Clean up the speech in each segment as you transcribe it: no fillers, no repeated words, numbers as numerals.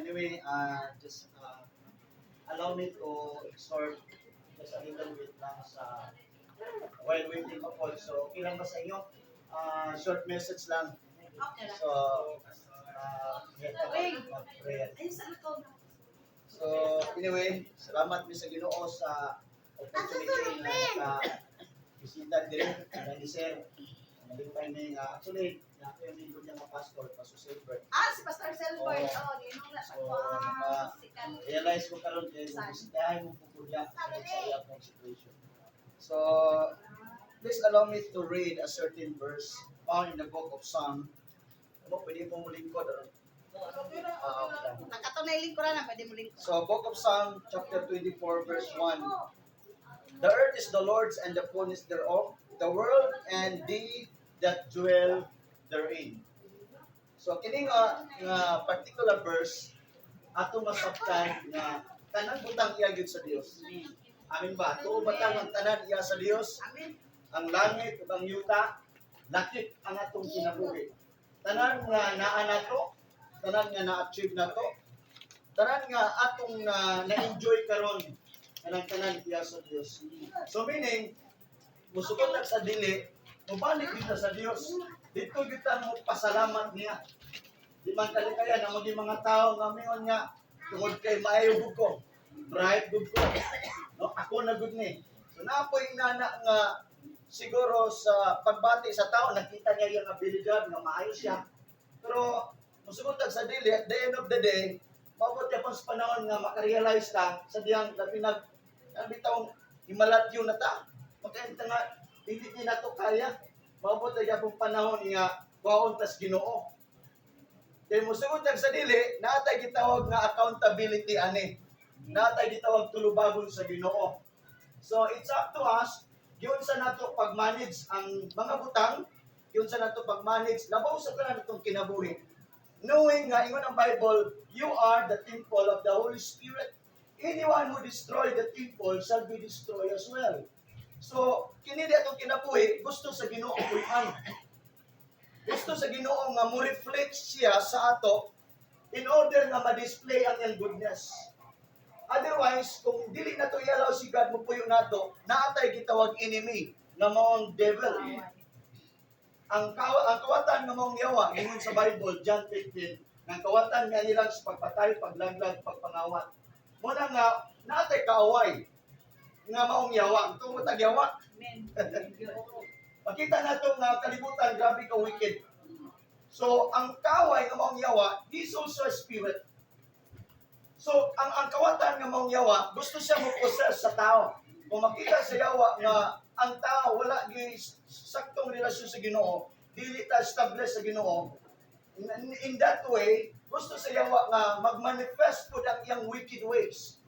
anyway, just allow me to exhort just a little bit lang sa while waiting pa po. So, okay lang ba sa inyo? Short message lang. Okay lang. So, mag-prayer. Ayun sa likod. So, anyway, salamat mi sa Ginoo sa opportunity na naka-bisita din ni Sir. Nalipay na actually, ako yung lingkod niya mga pastor, Pastor Silver. Si Pastor Silver. Ginong na So, sikat. realize ko karon kay bisitahin mo po kuya sa iya pong situation. So, please allow me to read a certain verse found in the book of Psalm. Ano, pwede mo lingkod. Nakatunay lingkod na, pwede mo lingkod. So, book of Psalm, chapter 24, verse 1. The earth is the Lord's and the fullness thereof, the world and they that dwell therein. So, kini nga particular verse, ato masabtan nga tanan butang iya gyud sa Dios. Amin ba? Tuo batang ang tanan iya sa Dios, Amen. ang langit ug ang yuta, lakip ang atong kinabuhi. Tanan nga naa nato, tanan nga na-achieve nato, tanan nga atong na-enjoy karon kanang tanan iya sa Dios. So meaning, musukot na sa dili, mubalik kita sa Dios. Dito kita mo pasalamat niya. Di man kalikaya na mga mga tao nga mingon nga tungod kay maayo gud ko. Bright gud ko. No, ako na gud ni. So napoy nana nga siguro sa pagbati sa tao nakita niya yung abilidad nga maayo siya. Pero musukot sa dili at the end of the day, maabot ya sa panahon nga makarealize ta sa diyang pinag bitaw himalatyo na ta. Makainta nga hindi niya nato kaya. Maabot ya pong panahon nga kuhaon tas Ginoo. Kaya musukot sa dili, natay gitawag nga accountability ani. Natay gitawag tulubagon sa Ginoo. So it's up to us yun sa nato pag-manage ang mga butang, yun sa nato pag-manage labaw sa kanan itong kinabuhi. Knowing nga ingon ang Bible, you are the temple of the Holy Spirit. Anyone who destroy the temple shall be destroyed as well. So, kini di atong kinabuhi, gusto sa Ginoo puy-an. Gusto sa Ginoo nga mo reflect siya sa ato in order nga ma-display ang iyang goodness. Otherwise, kung dili na to i-allow si God mo puyo nato, naatay gitawag enemy nga maong devil. Ang kawatan nga maong yawa, ingon sa Bible, John 15, ang kawatan nga nilang sa pagpatay, paglaglag, pagpangawat. Muna nga, naatay kaaway nga maong yawa. Ito mo tagyawa. Amen. Makita na ito nga kalibutan, grabe ka wicked. So, ang kaaway nga maong yawa, is also a spirit. So, ang kawatan nga maong yawa, gusto siya mo-possess sa tao. Kung makita sa yawa nga ang tao wala gi saktong relasyon sa Ginoo, dili ta establish sa Ginoo. In that way, gusto sa yawa nga mag-manifest pud ang iyang wicked ways.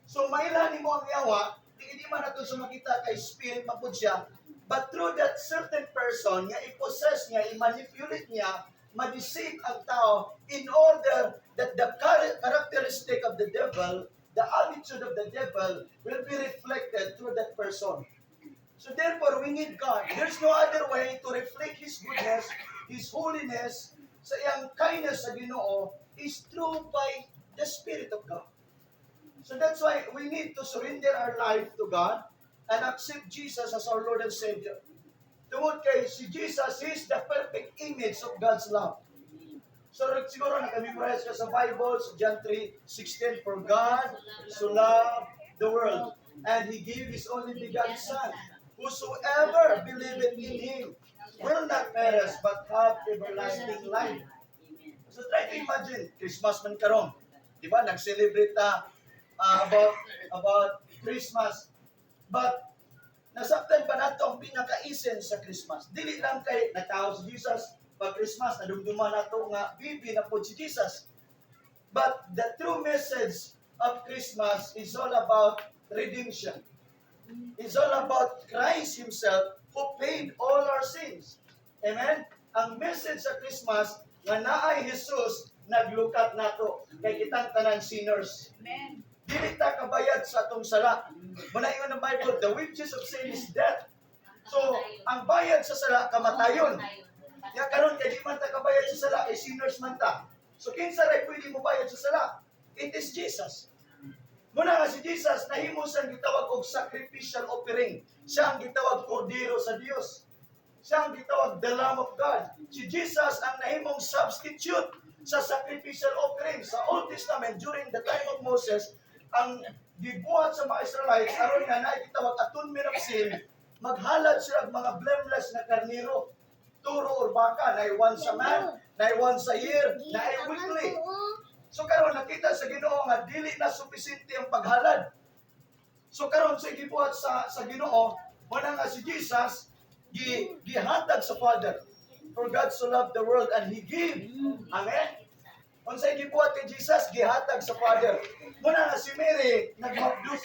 So mailan nimo ang yawa, di man nato sa makita kay spirit mapud siya, but through that certain person nga i-possess niya, i-manipulate niya, ma-deceive ang tao in order that the characteristic of the devil, the attitude of the devil will be reflected through that person. So therefore, we need God. There's no other way to reflect His goodness, His holiness, sa iyang kindness sa Ginoo is through by the Spirit of God. So that's why we need to surrender our life to God and accept Jesus as our Lord and Savior. Tungod kay si Jesus is the perfect image of God's love. So siguro nakamemorize ka sa Bible, sa John 3:16, for God so loved the world and He gave His only begotten Son. Whosoever believeth in Him will not perish but have everlasting life. So try to imagine, Christmas man karon. Di ba? Nag-celebrate about Christmas. But nasabtan pa nato ang pinaka-essence sa Christmas. Dili lang kay natawo si Jesus pag Christmas, nadumduman nato nga bibi na po si Jesus. But the true message of Christmas is all about redemption. It's all about Christ Himself who paid all our sins. Amen? Ang message sa Christmas nga naay Jesus naglukat nato kay kitang tanan sinners. Amen. Dili ta kabayad sa atong sala. Manaingon ang Bible, the wages of sin is death. So, ang bayad sa sala kamatayon. Ya karon kay di man ta kabayad sa sala kay sinners man ta. So kinsa ray pwede mo bayad sa sala? It is Jesus. Muna nga si Jesus, nahimo siyang gitawag og sacrificial offering. Siya ang gitawag kordero sa Dios. Siya ang gitawag the Lamb of God. Si Jesus ang nahimong substitute sa sacrificial offering. Sa Old Testament, during the time of Moses, ang gibuhat sa mga Israelites, aron nga na gitawag atonement of sin, maghalad sila og mga blameless na karniro. Turo or baka, na once a month, na once a year, na weekly. So karon nakita sa Ginoo nga dili na supisente ang paghalad. So karon sa gibuhat sa Ginoo, wala nga si Jesus gihatag sa Father. For God so loved the world and He gave. Amen. Unsay gibuhat kay Jesus, gihatag sa Father. Muna nga si Mary nagmabdus.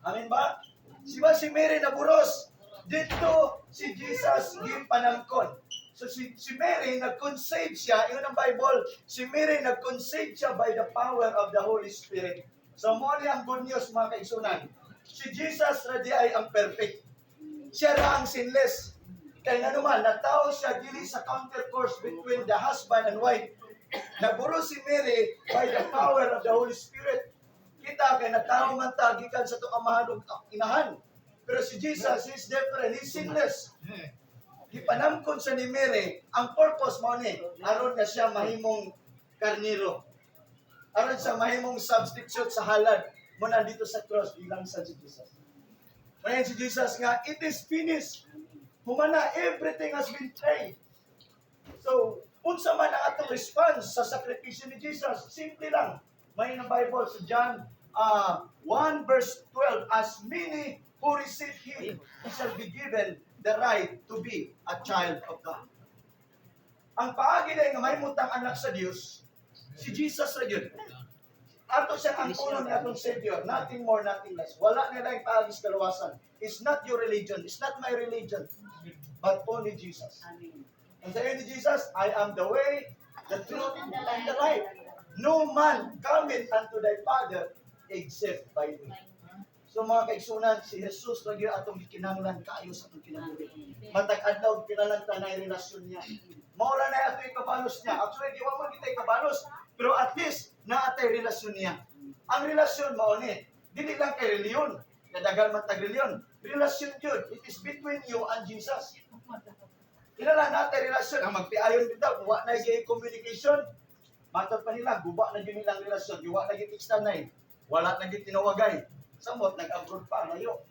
Amen ba? Si Mary naburos. Dito si Jesus gipanangkon. So si Mary, nag-conceive siya, yun ang Bible, si Mary nag-conceive siya by the power of the Holy Spirit. So mo ang good news mga kaigsunan. Si Jesus radi ay ang perfect. Siya ra ang sinless. Kaya nga naman, nataw siya dili sa countercourse between the husband and wife. Naguro si Mary by the power of the Holy Spirit. Kita kay nataw man ta gikan sa tukamahan ug inahan. Pero si Jesus is different, he's sinless. Gipanamkon sa ni Mary, ang purpose mo ni, aron na siya mahimong karniro. Aron siya mahimong substitute sa halad. Mo nandito sa cross, bilang sa si Jesus. Ngayon si Jesus nga, it is finished. Humana, everything has been paid. So, unsa man ang atong response sa sakripisyo ni Jesus? Simple lang. May na Bible sa John 1 verse 12, as many who receive Him, He shall be given the right to be a child of God. Ang paagi na nga may mutang anak sa Dios, si Jesus ra gyud. Ato siya ang ulo ni atong Savior, nothing more, nothing less. Wala na lang paagi sa kaluwasan. It's not your religion, it's not my religion, but only Jesus. And sabi ni Jesus, I am the way, the truth, and the life. No man cometh unto thy Father except by me. So mga kaigsunan, si Jesus lagi atong gikinahanglan kaayo sa atong kinabuhi. Matag adlaw kinahanglan tanay relasyon niya. Maura na ato ikabalos niya. Actually, di wa man kita ikabalos, pero at least naatay relasyon niya. Ang relasyon mao ni, dili lang kay reliyon, kadagan man tag reliyon. Relasyon yun. It is between you and Jesus. Kinahanglan natay relasyon. Ang magpiayon bitaw, wa na gyud communication. Matod pa nila, guba na gyud nilang relasyon. Wa na gyud textanay. Wala na gyud tinawagay. Samot, nag-abroad pa, layo.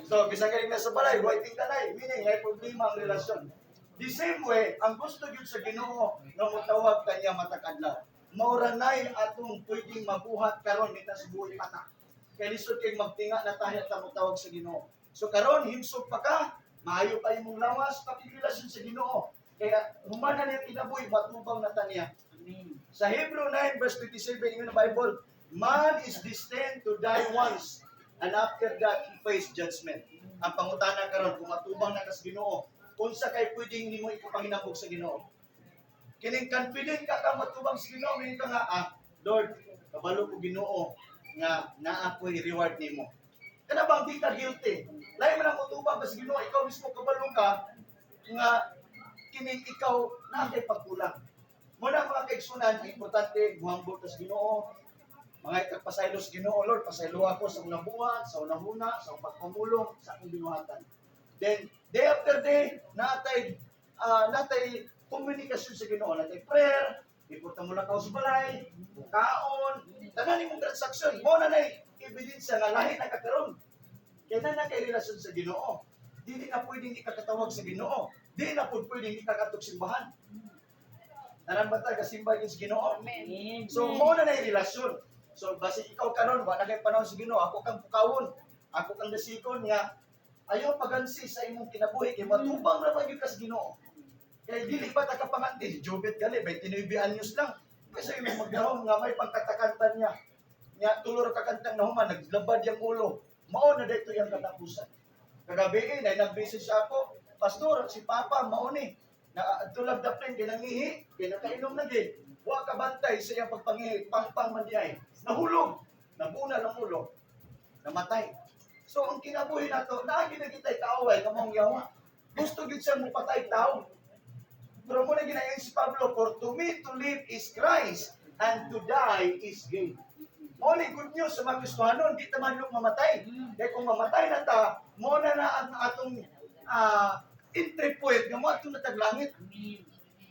So, bisa galing na sa balay, waiting ka na meaning, may problema ang relasyon. The same way, ang gusto yun sa Ginoo, na mutawag kanya matakadlaw. Maura na atong pwedeng mabuhat karon nita sa buhay pata. Kaya lisod kay magtinga na tayo at mutawag sa Ginoo. So karon himsog pa ka, maayo pa imong lawas, pakirelasyon sa Ginoo. Kaya humana niya kinabuhi, matubang na taniya. Sa Hebrew 9 verse 27, yung Bible, man is destined to die once, and after that, he face judgment. Ang pangutana karon kung matubang na kas Ginoo, unsa kay pwedeng nimo ikapanginambog sa Ginoo? Kining confident ka matubang sa Ginoo, may ka nga, Lord, kabalo ko Ginoo nga naa ko'y reward nimo. Kana bang di ka guilty? Lain man ang matubang ka sa Ginoo, ikaw mismo kabalo ka nga kining ikaw na kay pagkulang. Muna mga kaigsunan, importante muhambot sa Ginoo. Mga ikagpasaylo sa Ginoo, Lord, pasaylo ako sa unang buwan, sa unang huna, sa pagpamulong, sa akong binuhatan. Then, day after day, natay komunikasyon sa Ginoo, natay prayer, iporta mo lang ka sa balay, kaon, tanan mong transaksyon, mo na ebidensya nga lahi na kakaroon. Kaya na kay relasyon sa Ginoo. Dili na pwedeng ikakatawag sa Ginoo. Dili na pwedeng ikakatok simbahan. Tanan ba tayo kasimbay sa Ginoo? Amen. So, mo na relasyon. So, basi ikaw karon wa na kay panahon sa Ginoo, ako kang pukawon, ako kang dasikon nga ayaw pagansi sa imong kinabuhi kay matubang ra gyud ka sa Ginoo. Kay dili pa ta kapanganti, jubit gali 29 anyos lang. Kasi imong maghawom nga may pangkatakantan niya. Nya tulor ka kantang nahuman naglabad yang ulo. Mao na dito yang katapusan. Kagabi ay nag-message ako, pastor, si Papa mao ni na tulad da friend ginangihi, kinakainom na gid. Wa ka bantay sa iyang pagpangihi, pangpang man diay. Nahulog, nabuna ng ulo, namatay. So ang kinabuhi nato, naagi na kita'y kaaway, kamong yawa. Gusto gid siya mo patay tao. Pero muna ginayon si Pablo, for to me to live is Christ, and to die is gain. Muna good news sa mga Kristohanon, di ta man mamatay. Kaya kung mamatay na ta, muna na ang atong entry point, nga mo atong nataglangit.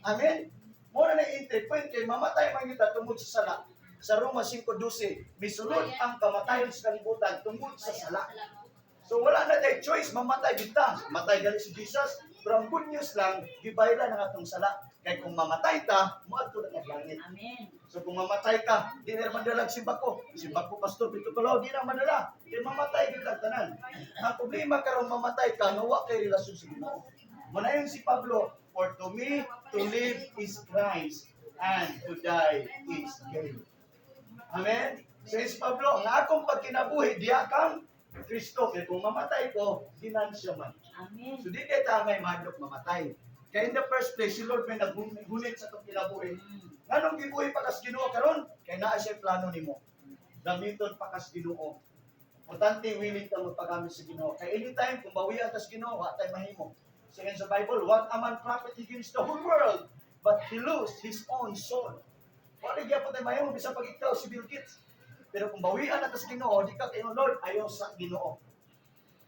Amen? Muna na entry point, kaya mamatay man kita tungod sa sala. Sa Roma 5:12, misulod ang kamatayon sa kalibutan tungod sa sala. So wala na tayo choice, mamatay kita. Matay gali si Jesus. Pero ang good news lang, gibayran ang atong sala. Kaya kung mamatay ta, moadto na kag langit. Amen. So kung mamatay ka, di na madala simba ko. Simba ko, Pastor Pito Tulaw, di na madala. Di mamatay kita tanan. Ang problema karon mamatay ka, nawa kay relasyon sa Ginoo. Manayon si Pablo, for to me to live is Christ, and to die is gain. Amen? So si Pablo, ang akong pagkinabuhi, diya kang Kristo. Kaya kung mamatay ko, ginansya man. Amen. So di kaya tamay madlok mamatay. Kaya in the first place, si Lord may nagunit sa itong kinabuhi. Nganong gibuhi pa kas Ginoo karon? Kaya naa siya plano nimo. Gamiton pa kas Ginoo. Importante willing ka magpagamit sa Ginoo. Kaya anytime kung bawian kas Ginoo, wa tay mahimo. Sige sa Bible, what a man profit against the whole world, but he lose his own soul. Wala gyapon tay mahimo bisan pag ikaw si Bill Gates. Pero kung bawian na kas Ginoo, di ka kay Lord ayaw sa Ginoo.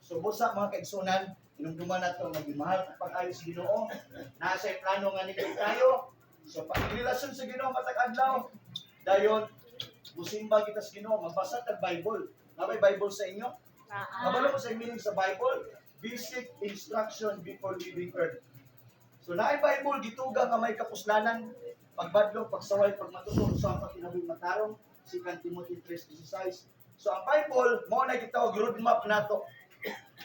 So busa mga kaigsunan, inumduman na ito magmahal at pag-ayos sa Ginoo. Nasa plano nga nito tayo. So pag-relasyon sa Ginoo matag adlaw, dayon musimba kita sa Ginoo, magbasa tag Bible. May Bible sa inyo? Kabalo mo sa meaning sa Bible, basic instruction before leaving earth. So naay Bible gituga nga may kapuslanan, pagbadlong, pagsaway, pagmatuto sa ang kinabuhi matarong, 2 Timothy 3:16. So ang Bible mo na gitawag roadmap nato.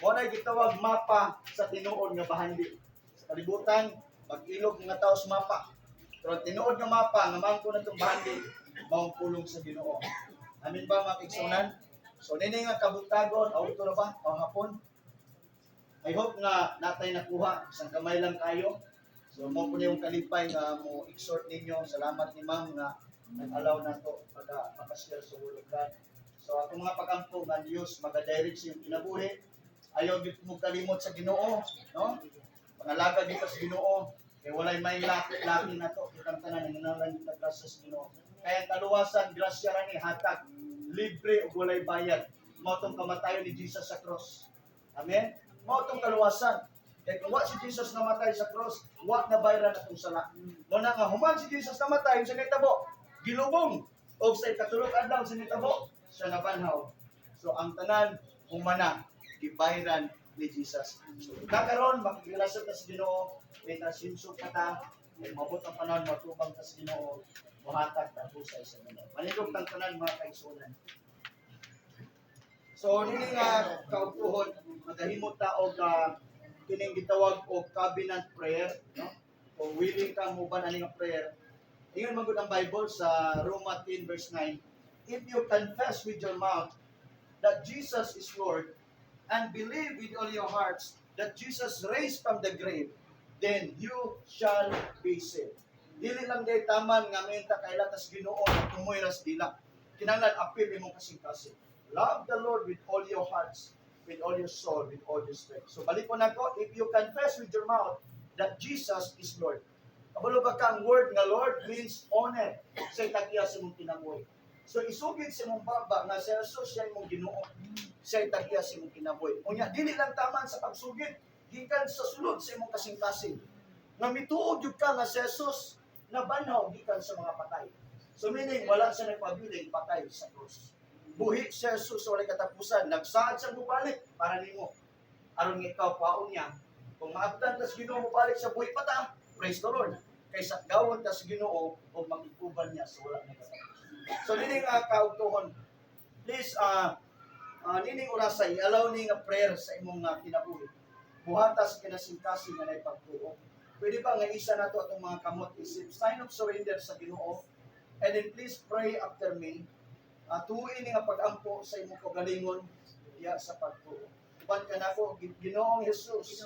Mo na gitawag mapa sa tinuod nga bahandi. Sa kalibutan, mag-ilog nga tao sa mapa. Pero ang tinuod nga mapa nga mangko na itong bahandi, maong pulong sa Ginoo. Amin ba mga kaigsunan? So nini nga kabutagon, auto na ba? O hapon? I hope nga natay nakuha, isang kamay lang kayo. So mo po yung kalipay nga mo exhort ninyo. Salamat ni ma'am nga nag-allow na to para makashare sa Word of God. So ako mga pagampo nga Diyos magadirect sa iyong kinabuhi. Ayaw gid mo kalimot sa Ginoo, no? Pangalaga di ka sa Ginoo. Kay walay may laki na to. Kitang tanan nananalan kita grasya sa Ginoo. Kaya ang kaluwasan, grasya ra ni hatag, libre ug walay bayad. Mao tong kamatayon ni Jesus sa cross. Amen. Mao tong kaluwasan. Kaya kung wa si Jesus namatay sa cross, wa na bayran atong sala. Mo na nga human si Jesus namatay sa nitabo, gilubong og sa ikatulog adlaw sa nitabo, siya nabanhaw. So ang tanan humana gibayran ni Jesus. So kakaron makirelasyon ta sa Ginoo, may nasinsog ka ta, may mabot ang panahon matubang ta sa Ginoo, muhatag ta pusay sa Ginoo. Manilog tang tanan mga kaigsunan. So nini nga kautuhon magahimo ta og kining gitawag og covenant prayer, no? Kung willing ka mo ba ani nga prayer, ingon man gud ang Bible sa Roma 10:9, if you confess with your mouth that Jesus is Lord and believe with all your hearts that Jesus raised from the grave, then you shall be saved. Dili lang day taman nga menta kaila tas Ginoo nga tumoy ras dila. Kinahanglan apil imong kasing-kasing. Love the Lord with all your hearts, with all your soul, with all your strength. So balik ko na ko, if you confess with your mouth that Jesus is Lord. Kabalo ba ka ang word nga Lord means honor sa tag-iya sa mong kinabuhi. So isugid sa mong baba nga si Jesus siya imong Ginoo. Siya tag-iya sa mong kinabuhi. Unya dili lang taman sa pagsugid, gikan sa sulod sa imong kasing-kasing. Nga mituod jud ka nga si Jesus nabanhaw gikan sa mga patay. So meaning wala siya nagpabiling patay sa krus. Buhi si Jesus sa walay katapusan, nagsaad sa mubalik para nimo. Aron nga ikaw paon niya. Kung maabtan tas Ginoo mo balik sa buhi pata, praise the Lord. Kaysa gawon tas Ginoo o makikuban niya sa wala nga katapusan. So nining kautuhon, please nining orasay, allow ni nga prayer sa imong kinabuhi. Buhatas kinasing-kasing nga nay pagtuo. Pwede ba nga isa nato atong mga kamot isip sign of surrender sa Ginoo. And then please pray after me. Tuuin nga pag-ampo sa imong kagalingon diya sa pagtuo. Uban ka nako Ginoong Jesus.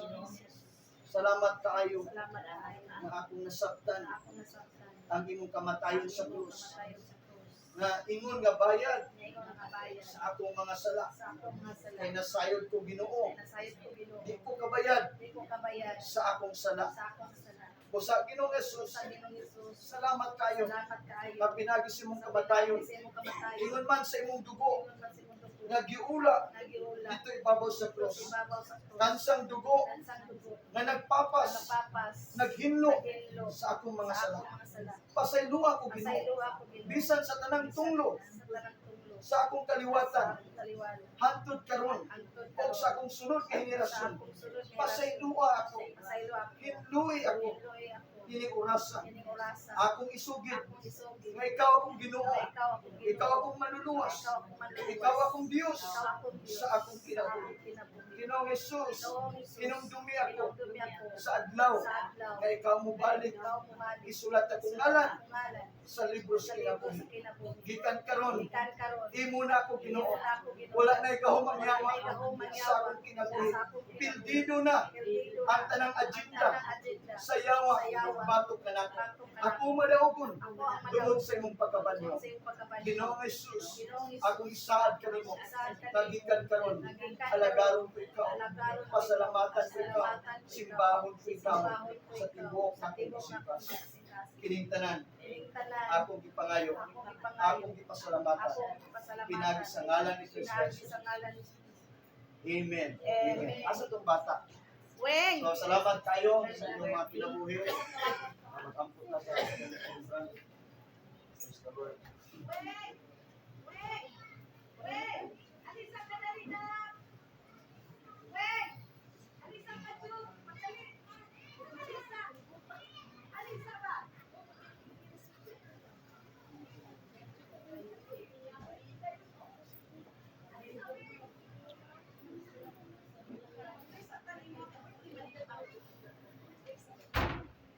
Salamat kaayo Salamat ay nga akong nasabtan ako nasaktan. ang imong kamatayon sa krus. Matayo sa krus. Nga ingon nga bayad Na ikaw nakabayad sa akong mga sala. sa akong mga sala. Kay nasayod ko Ginoo. Nasayod ko Ginoo. Di ko kabayad Di ko kabayad sa akong sala. sa akong sala. Busa Ginoong Jesus, Sa Ginoong Hesus. salamat kayo. Salamat kaayo. Nga pinagi si mong kamatayon. Sa imong kamatayon. Ingon man sa imong dugo, Ingon man sa imong dugo. nga giula Nagiula. dito ibabaw sa cross. Ibabaw sa krus. Kansang dugo Kansang dugo. nga nagpapas, Nagpapas. naghinlo Naghilo. sa akong mga Sa sala. akong mga sala. Pasaylo ako Ginoo. Pasaylo ako Ginoo. Bisan sa tanang tunglo Sa tanang tunglo. sa akong kaliwatan, Sa akong kaliwala. hantod karon Hangtod o karon. sa akong sunod nga Sa henerasyon. akong sulod nga Pasaylo ako, Pasaylo ako. hinluy ako, Hinloy ako. ining orasa. Kining orasa. Akong isugid, Akong isugid. nga ikaw akong Ginoo, Nga ikaw akong Ginoo. ikaw akong manluluwas, Ikaw akong manluluwas. ikaw akong Diyos Ikaw akong Diyos. sa akong kinabuhi. kinabuhi. Ginoong Jesus, Ginoong Hesus. inumdumi ako Inumdumi ako. sa adlaw Sa adlaw. nga ikaw mo balik, Ikaw bumalik. isulat akong ngalan Akong ngalan. sa libro Sa sa libro kinabuhi. sa kinabuhi. Gikan karon, Ikan karon. imo na ako Ginoo. Imo na ako Ginoo. Wala na ikaw mangyawa Wala na ikaw mangyawa sa akong kinabuhi. sa akong kinabuhi. Pildido na Pildido ang na tanang ang agenda tanang agenda. sa yawa, Sa yawa. batok na nato. Batok na Ako madaugon Ako ang tungod madaugon. sa imong pagkabanyo. Sa iyong pagkabanyo. Ginoong Jesus, Ginoong Hesus. akong isaad kanimo. Isaad kanimo. Nagikan karon, Nagikan alagaron ko ikaw. Alagaron ko Pasalamatan ko ikaw. Pasalamatan ko ikaw. Simbahon ko ikaw Simbahon ko sa ikaw. tibuok Sa ng tibuok kong ng isipan. kasikas. Kinintanan, Ining tanan. akong gipangayo, Akong ipangayo. akong gipasalamatan. Akong pasalamatan. Pinagi sa ngalan ni Kristo Pinagi Jesus. sa ngalan ni Jesus. Amen. Amen. Asa tong bata? Weng! So, salamat kayo sa inyong mga kinabuhi. Mag-ampot na sa conference. Praise the Lord. Weng! Weng! Weng! Alisa ka dali na! Weng! Alisa ka dyan! Madali! Alisa! Alisa ba?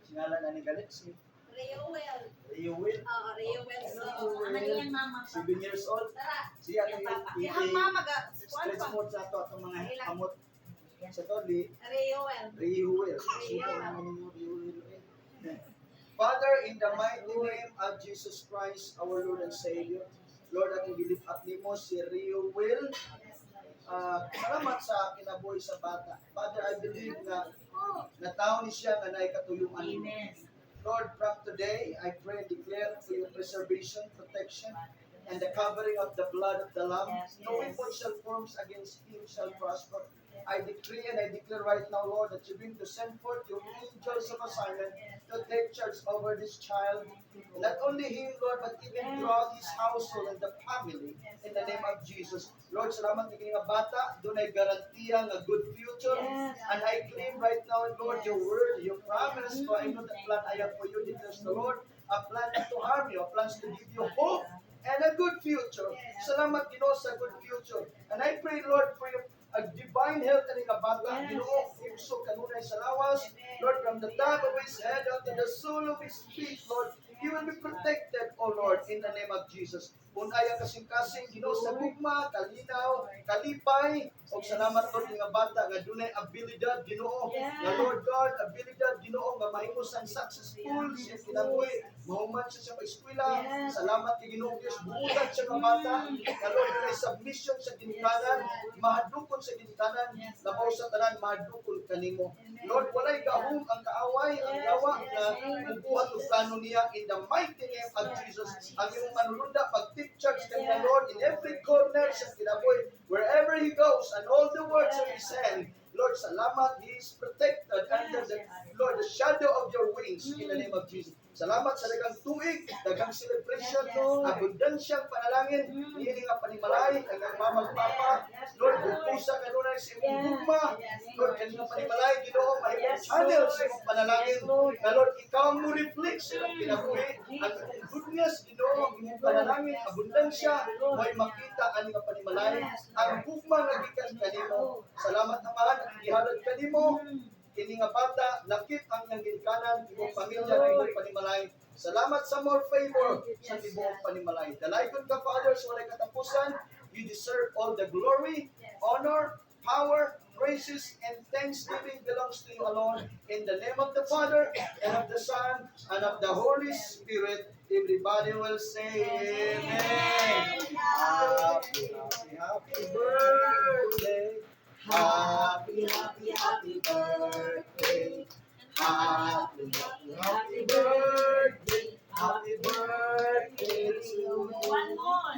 Sinala na ni Galit si Reuel. Reuel. Oo, Reuel. Ano niyang mama? 7 years old. Tara! Siya Yung ang papa. Yung mama ga. stretch mo sa to atong mga kamot. Sa to di Reuel. Reuel. Suko naman ninyo Reuel. Father, in the mighty name of Jesus Christ, our Lord and Savior, Lord, akong gilift up nimo si Reuel. Salamat sa kinabuhi sa bata. Father, I believe na nataon ni siya nga naay katuyuan nimo. Lord, from today, I pray and declare for your preservation, protection, and the covering of the blood of the Lamb. No weapon shall form against him shall prosper. I decree and I declare right now, Lord, that you're going to send forth your angels of assignment to take charge over this child. Not only him, Lord, but even throughout his household and the family. In the name of Jesus. Lord, salamat ni nga bata. Doon ay garantiya ng good future. And I claim right now, Lord, your word, your promise, for I know the plan I have for you, declares the Lord. A plan not to harm you, a plan to give you hope and a good future. Salamat, Ginoo, sa good future. And I pray, Lord, for your divine health and nga bata. Ginoo, imso kanunay sa lawas. Lord, from the top of his head down to the sole of his feet, Lord, he will be protected, O Lord, in the name of Jesus. Unaya kasing-kasing, Ginoo, sa gugma, kalinaw, kalipay, o salamat, Lord, nga bata, nga dunay abilidad, Ginoo, nga Lord God, abilidad, Ginoo, nga mahimos ang successful, siya kinabuhi, mahuman siya sa eskwela, salamat kay Ginoo Diyos, buutan siya nga bata, nga Lord, may submission sa ginikanan, mahadukon sa ginikanan, labaw sa tanan, mahadukon kanimo. Lord, walay gahom ang kaaway, ang yawa, na mubuhat o plano niya in the mighty name of Jesus. Ang iyong manulunda, pag-take charge kanya, Lord, in every corner sa kinabuhi, wherever he goes, and all the words of his hand, Lord, salamat, he is protected under the, Lord, the shadow of your wings, in the name of Jesus. Salamat sa dagang tuig, dagang celebration, abundansyang panalangin, hindi nga panimalay, ang mamagpapa, Lord, bupusa kanunay sa imong gugma, Lord, kanina panimalay, Ginoo, mahimong channel sa imong panalangin, na Lord, ikaw mo reflect sa imong kinabuhi, ang goodness, Ginoo, ang imong panalangin, abundansya, may makita ani nga panimalay, ang gugma nga gikan kanimo. Salamat naman, ihalad kanimo, kini nga bata, lakit ang iyang ginikanan, ibong pamilya ng ibong panimalay. Salamat sa more favor sa ibong panimalay. Dalaygon ka, Father, sa walay katapusan. You deserve all the glory, honor, power, praises, and thanksgiving belongs to you alone. In the name of the Father, and of the Son, and of the Holy Spirit, everybody will say Amen. Happy birthday. Happy birthday. Happy birthday to you. One more.